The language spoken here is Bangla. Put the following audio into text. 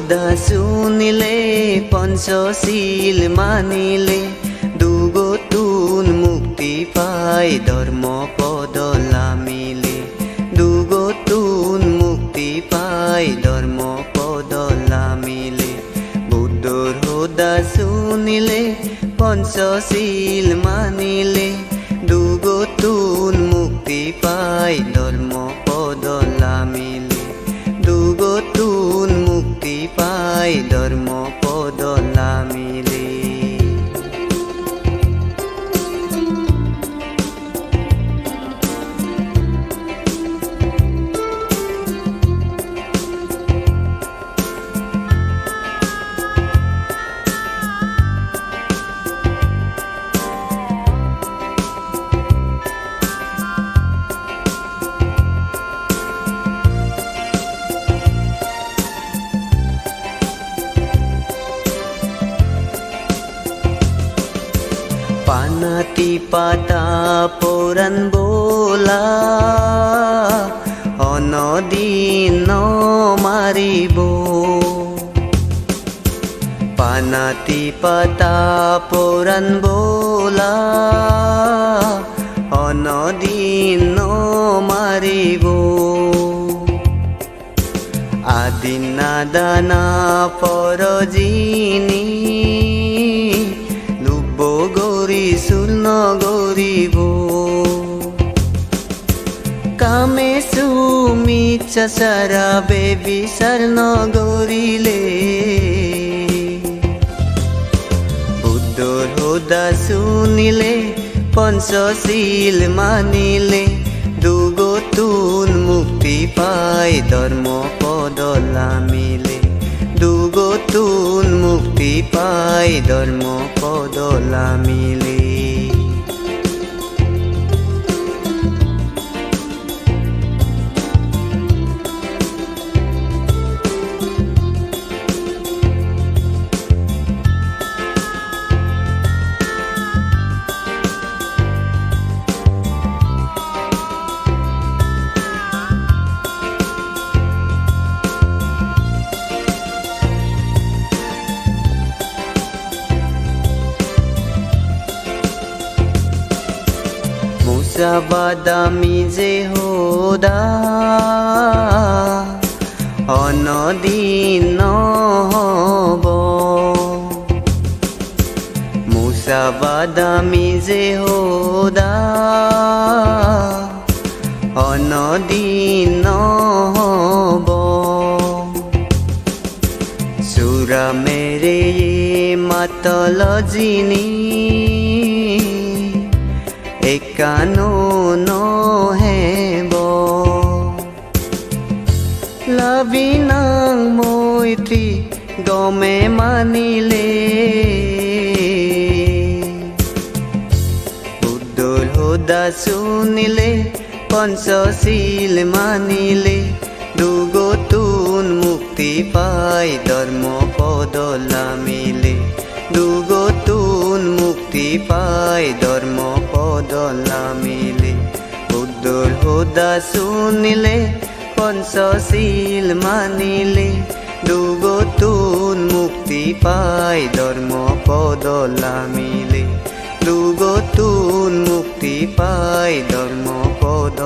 হোদা শুনিলে পঞ্চশীল মানিলে দুগতুন মুক্তি পায় ধর্ম পদ লামিলে দুগতুন মুক্তি পায় ধর্ম পদ লামিলে বুদ্ধর হোদা শুনিলে পঞ্চশীল মানিলে দুগতুন মুক্তি পায় ধর্ম পদ লামিলে দুগতুন মুক্তি পায় ধর্ম পদ লামিলে পানাতি পাতা পরাণ বোলা অনদিন মারিব পানাতি পাতা পরাণ বোলা অনদিন মারিব আদিনা দানা পরজিনী গৌরী শূন্য গৌরীব কামে সুমিচ্ছা সারা বেবিচার নগরিলে বুদ্ধর হোদা শুনিলে পঞ্চশীল মানিলে দুগতুন মুক্তি পায় ধর্ম পদ লামিলে দুগতুন মুক্তি পায় ধর্ম পদ লামিলে বাদামি যে হোদা অনদিন হব মুসা বাদামি যে হোদা অনদিন হব সুরা মেরে মাতল জিনি একানো নহেব লাভিনাং মৈত্রী গমে মানিলে বুদ্ধর হোদা শুনিলে পঞ্চশীল মানিলে দুগতুন মুক্তি পায় ধর্ম পদ লামিলে দুগতুন মুক্তি পায় ধর্ম পদ লামিলে বুদ্ধর হোদা শুনিলে পঞ্চশীল মানিলে দুগতুন মুক্তি পায় ধর্ম পদ লামিলে দুগতুন মুক্তি পায় ধর্ম পদ